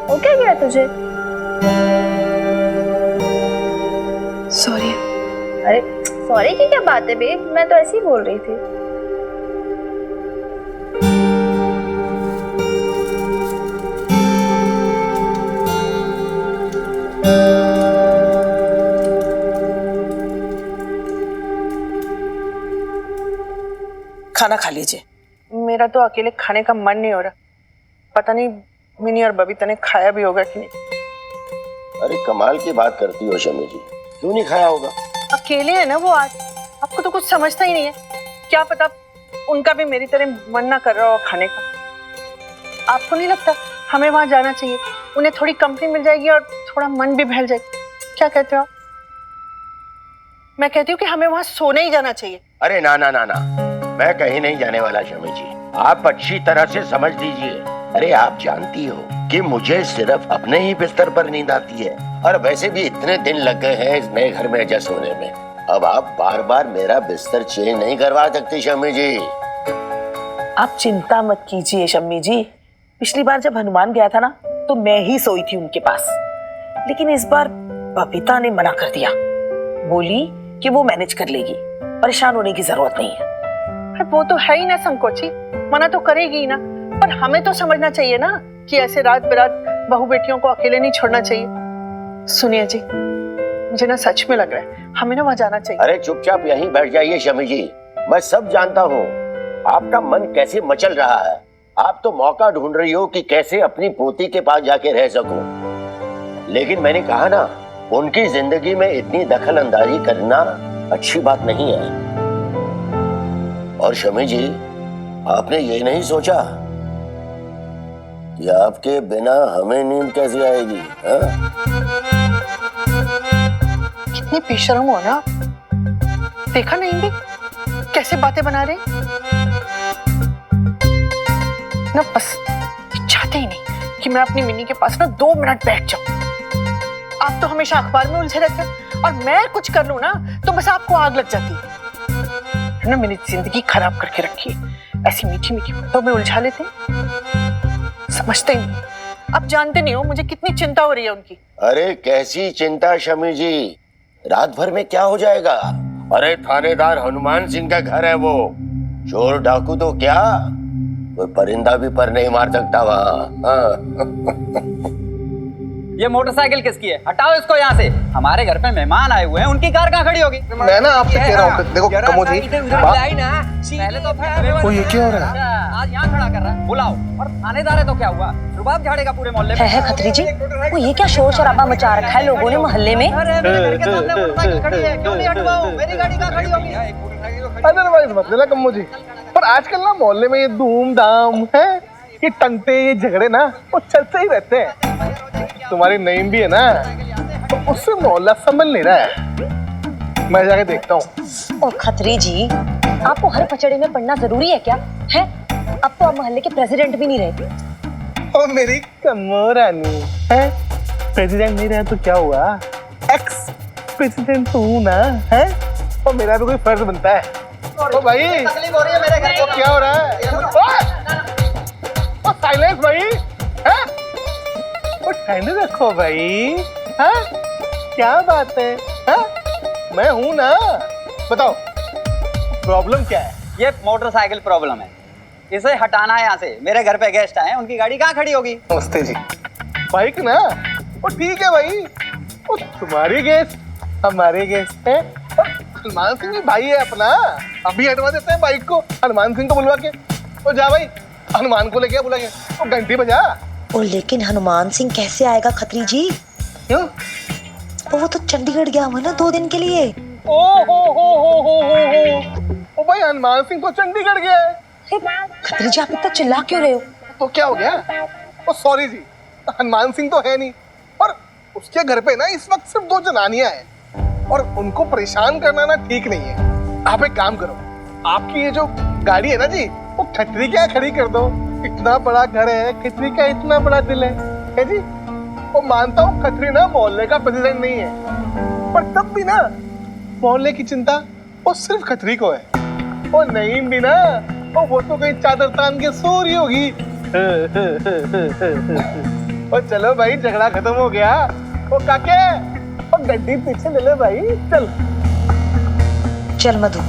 हो क्या गया तुझे? सॉरी। अरे सॉरी की क्या बात है बेब, मैं तो ऐसे ही बोल रही थी। खाना खा लीजिए। मेरा तो अकेले खाने का मन नहीं हो रहा, पता नहीं मिनी और बबीता ने खाया भी होगा कि नहीं। अरे कमाल की बात करती हो शमी जी, क्यों नहीं खाया होगा? अकेले है ना वो आज, आपको तो कुछ समझता ही नहीं है। क्या पता उनका भी मेरी तरह मन ना कर रहा हो खाने का। आपको नहीं लगता हमें वहां जाना चाहिए? उन्हें थोड़ी कंपनी मिल जाएगी और थोड़ा मन भी बहल जाएगा। क्या कहते हो आप? मैं कहती हूँ कि हमें वहां सोने ही जाना चाहिए। अरे ना ना ना ना, मैं कहीं नहीं जाने वाला शमी जी, आप अच्छी तरह से समझ लीजिए। अरे आप जानती हो कि मुझे सिर्फ अपने ही बिस्तर पर नींद आती है, और वैसे भी इतने दिन लग गए हैं इस नए घर में एडजस्ट होने में। अब आप बार बार मेरा बिस्तर चेंज नहीं करवा सकती शमी जी। आप चिंता मत कीजिए शम्मी जी, पिछली बार जब हनुमान गया था ना तो मैं ही सोई थी उनके पास, लेकिन इस बार बबीता ने मना कर दिया, बोली कि वो मैनेज कर लेगी, परेशान होने की जरूरत नहीं है। वो तो है ही ना संकोची, मना तो करेगी ही ना, पर हमें तो समझना चाहिए ना कि ऐसे रात बेरात बहू बेटियों को अकेले नहीं छोड़ना चाहिए। सुनिए जी, मुझे ना सच में लग रहा है हमें ना वहां जाना चाहिए। अरे चुपचाप यहीं बैठ जाइए शमी जी, मैं सब जानता हूँ आपका मन कैसे मचल रहा है। आप तो मौका ढूंढ रही हो कि कैसे अपनी पोती के पास जाके रह सको, लेकिन मैंने कहा ना, उनकी जिंदगी में इतनी दखल अंदाजी करना अच्छी बात नहीं है। और शमी जी, आपने ये नहीं सोचा कि आपके बिना हमें नींद कैसे आएगी? कितनी बेशर्म हो ना, देखा नहीं भी कैसे बातें बना रहे ना। बस चाहते ही नहीं कि मैं अपनी मिनी के पास ना 2 मिनट बैठ जाऊं। आप तो हमेशा अखबार में उलझे रहते हैं और मैं कुछ कर लूं ना तो बस आपको आग लग जाती है ना। मेरी जिंदगी खराब करके रखी है, ऐसी मीठी मीठी बातों में उलझा लेते हैं, समझते ही नहीं। अब जानते नहीं हो मुझे कितनी चिंता हो रही है उनकी। अरे कैसी चिंता शमी जी, रात भर में क्या हो जाएगा? अरे थानेदार हनुमान सिंह का घर है वो, चोर डाकू तो क्या, कोई परिंदा भी पर नहीं मार सकता वहाँ। ये मोटरसाइकिल किसकी है? हटाओ इसको यहाँ से। हमारे घर पे मेहमान आए हुए हैं, उनकी कार कहाँ खड़ी होगी? मैं ना आपसे कह रहा हूँ, देखो कमो जी, पहले तो वो ये क्या हो रहा है? आज यहाँ खड़ा कर रहा है, बुलाओ। और थानेदार है तो क्या हुआ? रुबाब झाड़ेगा पूरे मोहल्ले में। है खत्री जी, वो ये क्या शोर शराबा मचा रखा है लोगों ने मोहल्ले में? अरे मेरे घर के सामने मोटरसाइकिल खड़ी है, क्यों नहीं हटवाऊं? मेरी गाड़ी कहाँ खड़ी होगी? अदरवाइज मत लेना कम्मो जी, पर आजकल ना मोहल्ले में ये धूमधाम है, ये टंटे ये झगड़े ना वो चलते ही रहते हैं। तुम्हारी नईम भी है ना, तो उससे मोहल्ला संभल नहीं रहा है। मैं जाके देखता हूँ। और खत्री जी, आपको हर पचड़े में पड़ना जरूरी है क्या? है अब तो आप मोहल्ले के प्रेसिडेंट भी नहीं रहे। ओ मेरी कम्मो रानी, है प्रेसिडेंट नहीं रहा तो क्या हुआ, एक्स प्रेसिडेंट तो हूँ ना, है और मेरा भी कोई फर्ज बनता है। ओ भाई तकलीफ हो रही है मेरे घर को। क्या हो रहा है? ओ साइलेंस भाई, है ओ ठंड रखो भाई, है क्या बात है? मैं हूँ ना, बताओ प्रॉब्लम क्या है? ये मोटरसाइकिल प्रॉब्लम है, इसे हटाना है यहाँ से। मेरे घर पे गेस्ट आए हैं, उनकी गाड़ी कहाँ खड़ी होगी? नमस्ते जी। बाइक ना वो ठीक है भाई, वो तुम्हारी गेस्ट हमारे गेस्ट है, हनुमान सिंह भी भाई है अपना, अभी हटवा देते हैं बाइक को, हनुमान सिंह को बुलवा के। तो जा भाई, हनुमान को लेके बुला के, वो घंटी बजा। ओ लेकिन हनुमान सिंह कैसे आएगा खत्री जी? क्यों? वो तो चंडीगढ़ गया हुआ ना 2 दिन के लिए। ओ ओ भाई, हनुमान सिंह तो चंडीगढ़ गया है। खत्री जी, आप इतना चिल्ला क्यों रहे हो? तो क्या हो गया? ओ सॉरी जी, हनुमान सिंह तो है नहीं, पर उसके घर पे ना इस वक्त सिर्फ 2 जनानियां हैं और उनको परेशान करना ना ठीक नहीं है। आप एक काम करो, आपकी ये जो गाड़ी है ना जी, वो खत्री क्या खड़ी कर दो। इतना बड़ा घर है, खत्री का इतना बड़ा दिल है जी। वो मानता हूँ खत्री ना मोहल्ले का प्रेसिडेंट नहीं है, पर तब भी ना मोहल्ले की चिंता वो सिर्फ खत्री को है। वो नईम भी ना, वो तो कहीं चादर तान के सो रही होगी। और चलो भाई, झगड़ा खत्म हो गया। वो काके, वो गड्डी पीछे ले ले भाई, चल चल मधु।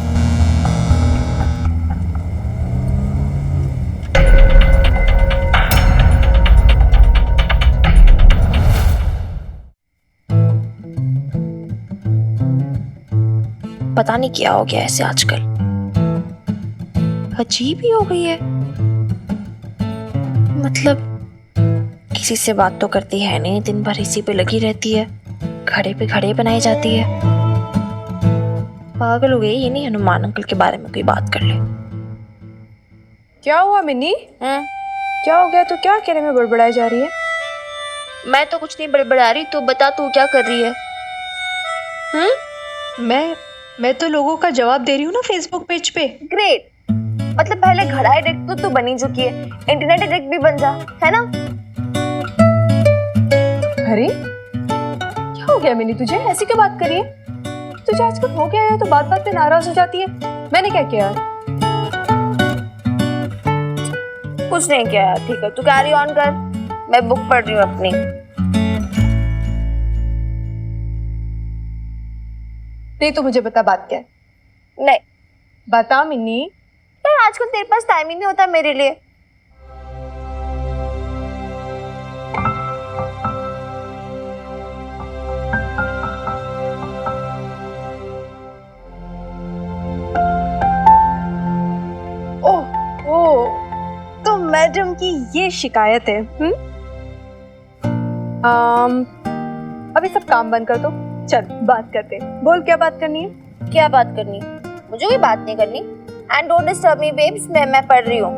पता नहीं क्या हो गया ऐसे आजकल, अजीब ही हो गई है। मतलब किसी से बात तो करती है नहीं, दिन भर इसी पे लगी रहती है, घड़े पे घड़े बनाई जाती है। पागल हो गई ये, नहीं हनुमान अंकल के बारे में कोई बात कर ले। क्या हुआ मिनी? क्या हो गया? तो क्या कहने में बड़बड़ाई जा रही है? मैं तो कुछ नहीं बड़बड़ा रही, तो बता तू क्या कर रही है? मैं तो लोगों का जवाब दे रही हूँ ना फेसबुक पेज पे। ग्रेट, मतलब पहले घड़ा एडिक्ट तो तू बनी चुकी है, इंटरनेट एडिक्ट भी बन जा, है ना? अरे क्या हो गया मिनी तुझे? ऐसी क्या बात करी है? तुझे आजकल हो गया है तो बात बात पे नाराज हो जाती है। मैंने क्या किया? कुछ नहीं किया। ठीक है, तू कैरी ऑन कर, मैं बुक पढ़ रही हूँ अपनी। नहीं तो मुझे बता बात क्या है। नहीं बता मिनी। यार आजकल तेरे पास टाइम ही नहीं होता मेरे लिए। तो मैडम की ये शिकायत है। अभी सब काम बंद कर दो, चल बात करते हैं। बोल क्या बात करनी है? क्या बात करनी? मुझे कोई बात नहीं करनी। And don't disturb me babes, मैं पढ़ रही हूँ।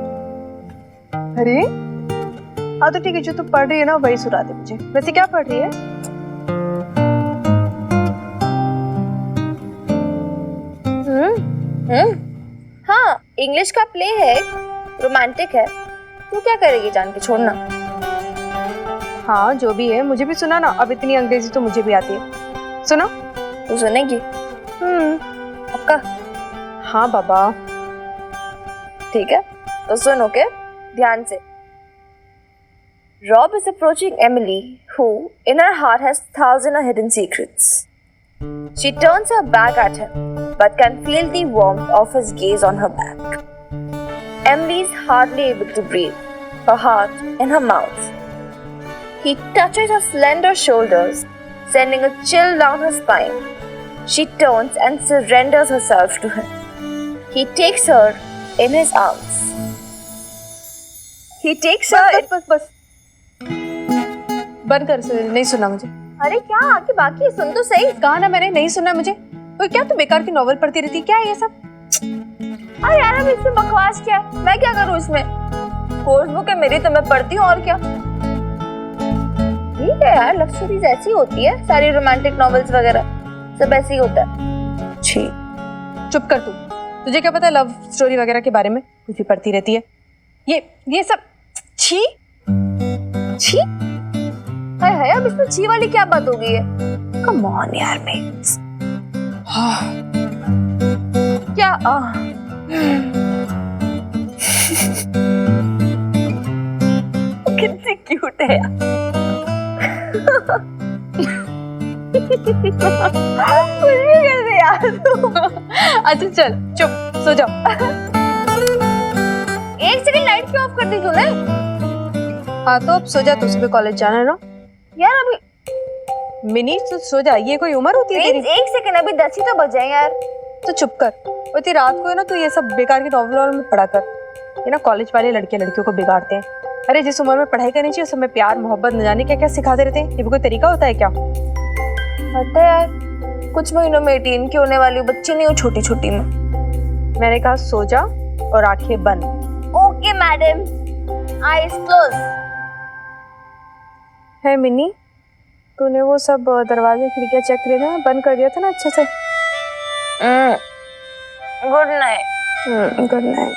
अरे हाँ तो ठीक है, जो तू पढ़ रही है ना वही सुना दे मुझे। वैसे क्या पढ़ रही है? हाँ, इंग्लिश का प्ले है, रोमांटिक है। तू क्या करेगी जान के? छोड़ना। हाँ जो भी है, मुझे भी सुना ना। अब इतनी अंग्रेजी तो मुझे भी आती है, सुनो। तू सुनेगी? पक्का? हाँ बाबा। ठीक है, तो सुन, ओके? ध्यान से। Rob is approaching Emily, who, in her heart, has thousands hidden secrets. She turns her back at him, but can feel the warmth of his gaze on her back. Emily is hardly able to breathe, her heart in her mouth. He touches her slender shoulders, sending a chill down her spine. She turns and surrenders herself to him. He takes her in his arms. He takes her. बस बंद कर, नहीं सुना मुझे। अरे क्या आगे बाकी है? सुन तो सही। कहा ना मैंने, नहीं सुना मुझे। और क्या तू बेकार की नॉवल पढ़ती रहती? क्या है ये सब? अरे यार, अब इसमें बकवास क्या है? मैं क्या करूँ इसमें? कोर्स बुक है मेरी, तो मैं पढ़ती हूँ, और क्या। ठीक है यार, लव स्टोरीज ऐसी होती है, सारी रोमांटिक नॉवेल्स वगैरह सब ऐसे ही होता है। छी, चुप कर तू। तुझे क्या पता लव स्टोरी वगैरह के बारे में? कुछ भी पढ़ती रहती है। ये सब छी छी। हाय हाय, अब इसमें छी वाली क्या बात हो गई है? कम ऑन यार, मैं क्या कितनी क्यूट है यार। कुछ भी कर दे यार तू। अच्छा चल चुप, सो जाओ। एक सेकंड, लाइट क्यों ऑफ कर दी तूने? हाँ तो अब सो जा, तो सुबह कॉलेज जाना है ना यार। अभी मिनी तो सो जा, ये कोई उम्र होती है तेरी? एक सेकंड, अभी 10 ही तो बजे यार। तो चुप कर। और इतनी रात को है ना, तू ये सब बेकार की नॉवल में पढ़ा कर। ये ना कॉलेज वाले लड़के लड़कियों को बिगाड़ते हैं। अरे जिस उम्र में पढ़ाई करनी चाहिए उस समय प्यार मोहब्बत न जाने क्या क्या सिखाते रहते हैं। ये भी कोई तरीका होता है क्या? पता है यार, कुछ महीनों में 18 की होने वाली बच्ची नहीं हो, छोटी छोटी में। मैंने कहा सो जा और आंखें बंद। Okay madam, eyes close. है मिनी, तूने वो सब दरवाजे खिड़कियां चेक करे ना, बंद कर दिया था ना अच्छे से? Good night. Good night.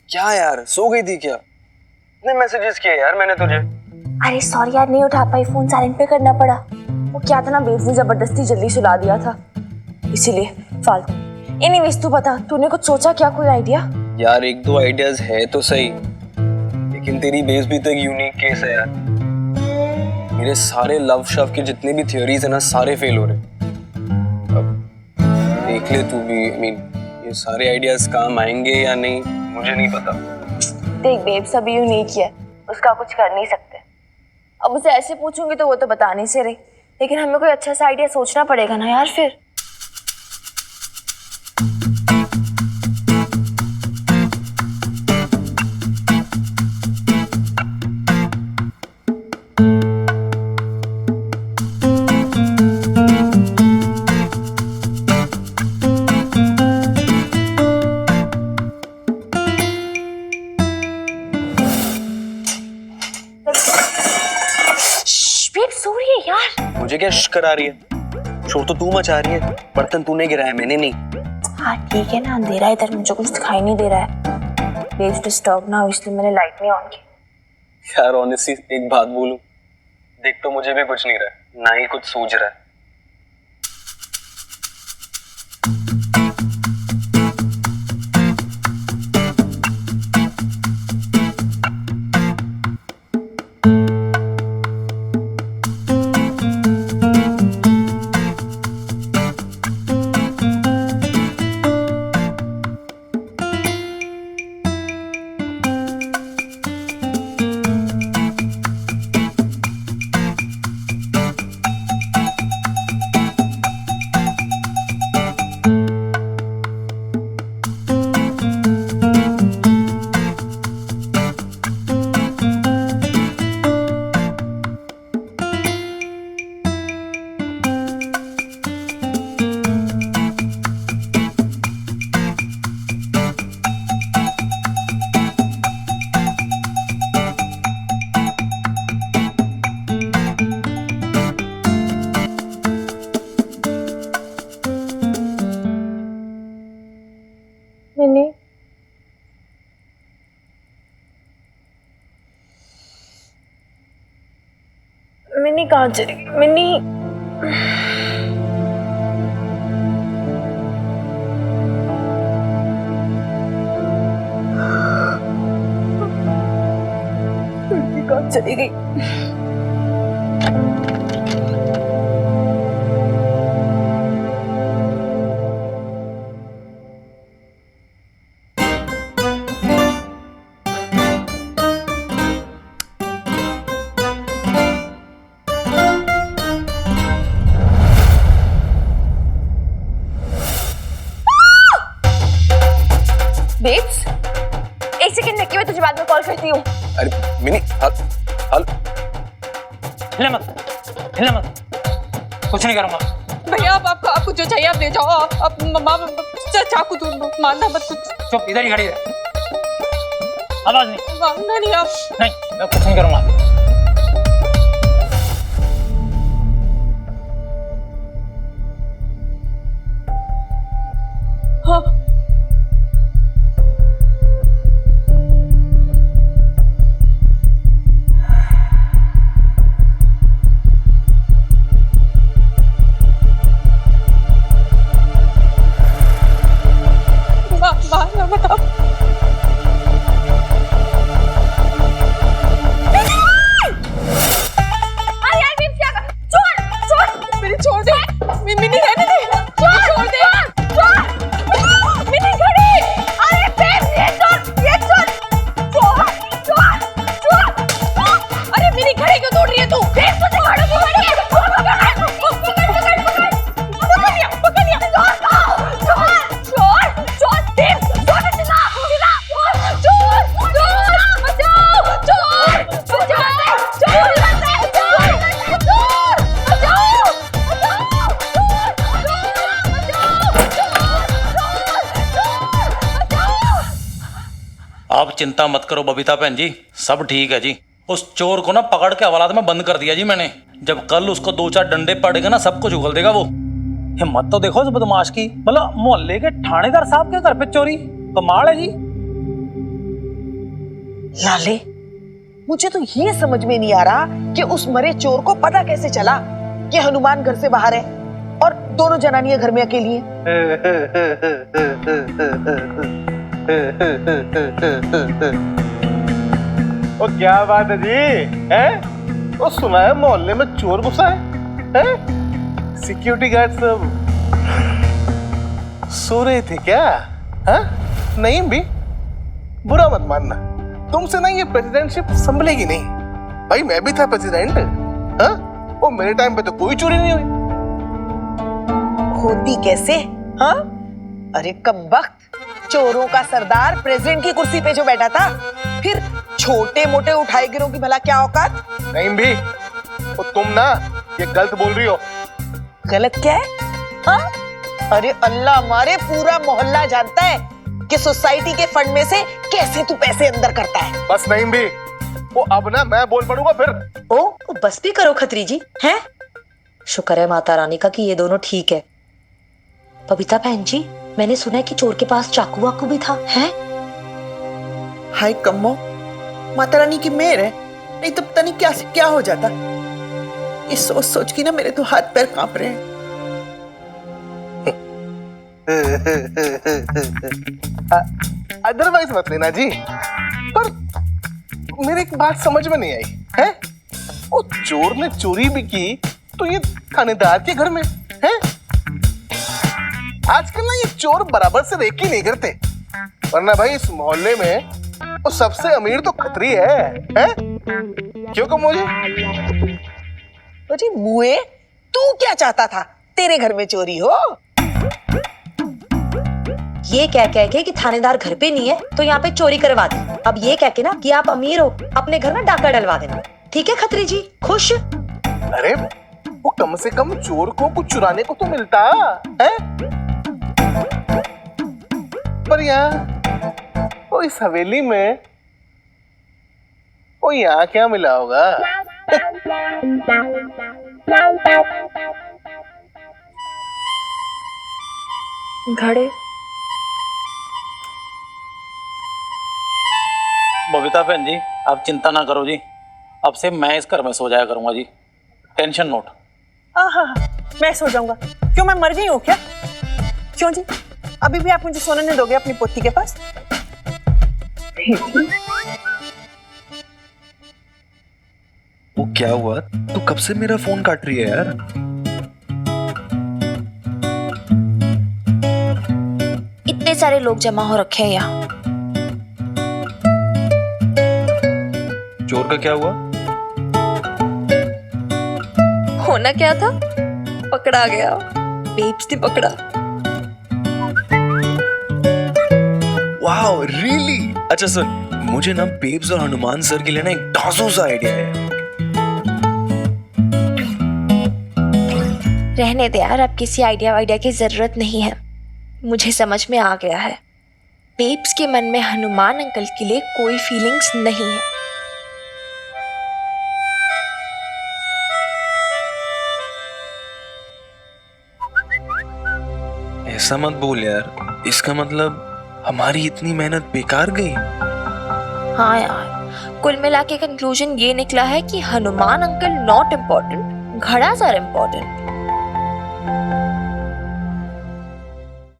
क्या यार, सो गई थी क्या? इतने मैसेजेस किए यार मैंने तुझे। अरे सॉरी यार, नहीं उठा पाई, फोन साइलेंट पे करना पड़ा। वो क्या था ना, बेब ने जबरदस्ती जल्दी सुला दिया था, इसीलिए फालतू। एनीवेज तू बता, तूने कुछ सोचा क्या? कोई आइडिया? यार एक दो आइडियाज है तो सही, लेकिन तेरी बेस भी तो एक यूनिक केस है यार। मेरे सारे लव शव के जितने भी थ्योरीज है ना, सारे फेल हो रहे। अब देख ले तू भी, आई मीन ये सारे आइडियाज काम आएंगे या नहीं मुझे नहीं पता। देख बेब, सब यूनिक ही है, उसका कुछ कर नहीं सकते। अब उसे ऐसे पूछूंगी तो वो तो बता नहीं से रही, लेकिन हमें कोई अच्छा सा आइडिया सोचना पड़ेगा ना यार फिर। यार। मुझे क्या कर आ रही है? शोर तो तू मचा रही है, बर्तन तूने गिराया, मैंने नहीं। हाँ ठीक है ना, अंधेरा है इधर, मुझे कुछ दिखाई नहीं दे रहा है, प्लीज डिस्टर्ब ना हो, इसलिए मैंने लाइट नहीं ऑन की। यार ऑनेस्टली एक बात बोलूं, देख तो मुझे भी कुछ नहीं रहा है, ना ही कुछ सूझ रहा है। मिनी, मिनी कहाँ चली गई? मिनी कहाँ चली गई? बेब्स, एक सेकंड रखिए, मैं तुझे बाद में कॉल करती हूँ। अरे मिनी, हल हिलना मत, कुछ नहीं करूंगा। भैया आपको जो चाहिए आप ले जाओ, आप चाकू तो मारना मत कुछ। चुप, इधर ही खड़ी रह, आवाज नहीं। मारना नहीं आप। नहीं, मैं कुछ नहीं करूंगा। हाँ मारना मत आप। छोड़ दे, मिनी रहने दे, छोड़ दे, मिनी खड़ी। अरे बेब, ये छोड़, अरे मिनी खड़ी क्यों तोड़ रही है तू? बेब तुझे खड़ी क्यों खड़ी है? पकड़ लिया, आप चिंता मत करो बबीता बहन जी, सब ठीक है जी। उस चोर को ना पकड़ के हवालात में बंद कर दिया जी मैंने। जब कल उसको 2-4 डंडे पड़ेगा ना, सब कुछ उगल देगा वो। हिम्मत तो देखो उस बदमाश की, मतलब मोहल्ले के थानेदार साहब के घर पे चोरी, कमाल है जी। लाले, मुझे तो ये समझ में नहीं आ रहा कि उस मरे चोर को पता कैसे चला कि हनुमान घर से बाहर है और दोनों जनानियां घर में अकेली हैं। ओ क्या बात है जी, हैं? ओ सुना है मोहल्ले में चोर घुसा है? सिक्योरिटी गार्ड सब सो रहे थे क्या? हाँ? नहीं भी, बुरा मत मानना, तुमसे ना ये प्रेसिडेंटशिप संभलेगी नहीं। भाई मैं भी था प्रेसिडेंट, हाँ? वो मेरे टाइम पे तो कोई चोरी नहीं हुई। होती कैसे? हाँ? अरे कमबख्त, चोरों का सरदार प्रेसिडेंट की कुर्सी पे जो बैठा था, फिर छोटे मोटे उठाए गिरों की भला क्या औकात? नहीं भी, तो तुम ना ये गलत बोल रही हो। गलत क्या है? हाँ? अरे अल्लाह मारे, पूरा मोहल्ला जानता है कि सोसाइटी के फंड में से कैसे तू पैसे अंदर करता है। बस नहीं भी, वो अब ना मैं बोल पड़ूंगा फिर। ओ बस भी करो खत्री जी, हैं? शुक्र है माता रानी का कि ये दोनों ठीक है। बबीता बहन जी, मैंने सुना है कि चोर के पास चाकू वाकू भी था, है? हाय कम्मो, माता रानी की मेहर है, नहीं तो पता नहीं क्या से क्या हो जाता। ये सोच सोच के ना मेरे तो हाथ पैर कांप रहे हैं। अदरवाइज मत लेना जी, पर मेरे एक बात समझ में नहीं आई है। वो चोर ने चोरी भी की तो ये थानेदार के घर में है। आजकल ना ये चोर बराबर से रेकी नहीं करते, वरना भाई इस मोहल्ले में वो सबसे अमीर तो खतरी है? क्यों कम मुझे? तो जी बुए, तू क्या चाहता था तेरे घर में चोरी हो? ये कह के कि थानेदार घर पे नहीं है तो यहाँ पे चोरी करवा दी। अब ये कह के ना कि आप अमीर हो, अपने घर में डाका डलवा देना। ठीक है खत्री जी, खुश? अरे वो कम से कम चोर को कुछ चुराने को तो मिलता है। पर यहाँ वो इस हवेली में वो यहाँ क्या मिला होगा? घड़े। बबीता बहन जी, आप चिंता ना करो जी, अब से मैं इस घर में सो जाया करूंगा जी, टेंशन नोट। हाँ, मैं सो जाऊंगा। क्यों, मैं मर गई हूँ क्या? क्यों जी, अभी भी आप मुझे सोने नहीं दोगे अपनी पोती के पास? वो क्या हुआ? तू कब से मेरा फोन काट रही है यार? इतने सारे लोग जमा हो रखे हैं यहाँ। चोर का क्या हुआ? होना क्या था, पकड़ा गया। बेब्स ने पकड़ा। Wow really? अच्छा सुन, मुझे ना बेब्स और हनुमान सर के लिए ना एक धांसू सा आइडिया है। रहने दे यार, अब किसी आइडिया वाइडिया की जरूरत नहीं है। मुझे समझ में आ गया है, बेब्स के मन में हनुमान अंकल के लिए कोई फीलिंग्स नहीं है। ऐसा मत बोल यार, इसका मतलब हमारी इतनी मेहनत बेकार गई। हाँ यार, कुल मिला के कंक्लूजन ये निकला है कि हनुमान अंकल नॉट इम्पोर्टेंट, घड़ा सर इम्पोर्टेंट।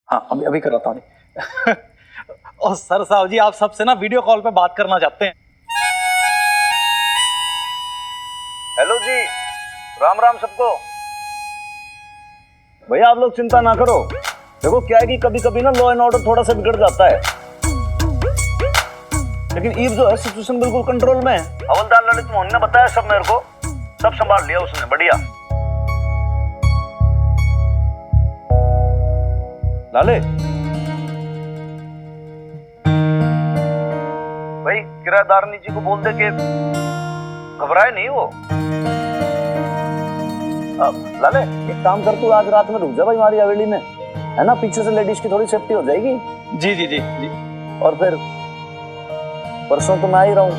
हाँ, अभी अभी कराता हूँ। और सर साहब जी, आप सबसे ना वीडियो कॉल पे बात करना चाहते हैं। हेलो जी, राम राम सबको। भैया आप लोग चिंता ना करो, देखो क्या है कि कभी कभी ना लॉ एंड ऑर्डर थोड़ा सा बिगड़ जाता है, लेकिन ईव जो है सिचुएशन बिल्कुल कंट्रोल में है। हवलदार ललित मोहन ने बताया सब मेरे को, सब संभाल लिया उसने, बढ़िया। लाले भाई, किराएदारनी जी को बोल दे कि घबराए नहीं वो। लाले एक काम कर, तू आज रात में रुक जा भाई हमारी हवेली में, है ना? पीछे से लेडीज की थोड़ी सेफ्टी हो जाएगी। जी जी जी जी। और फिर परसों तो मैं आ ही रहा हूं।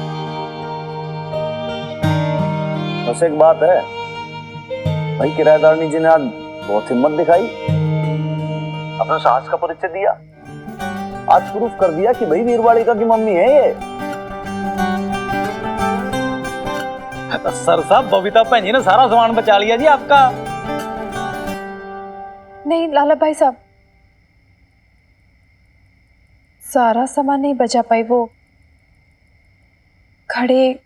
बस एक बात है भाई, किराएदारनी जी ने आज बहुत हिम्मत दिखाई, अपने साहस का परिचय दिया, आज प्रूफ कर दिया कि भाई वीरवाड़िका की मम्मी है ये। सर साहब, बबीता बहन जी ने सारा सामान बचा लिया जी आपका। नहीं लाला भाई साहब, सारा सामान नहीं बचा पाई। वो घड़े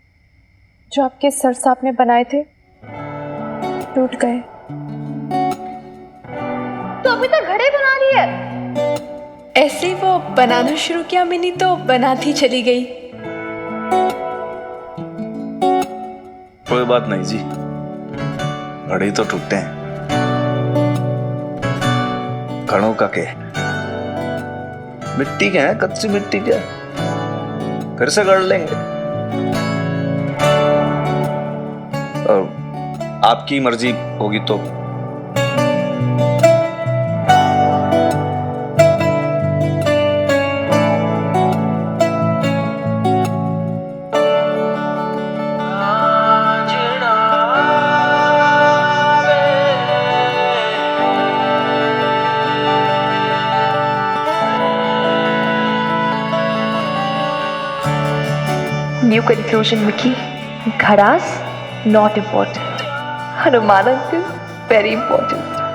जो आपके सर साहब ने बनाए थे टूट गए। तो अभी तक घड़े बना रही है? ऐसे ही वो बनाना शुरू किया मिनी तो बनाती चली गई। कोई बात नहीं जी, घड़े तो टूटे हैं, घड़ों का क्या, मिट्टी के हैं, कच्ची मिट्टी के, फिर से गढ़ लेंगे। और आपकी मर्जी होगी तो। न्यू कंक्लूजन मिकी, घड़ास not important, Hanuman uncle very important.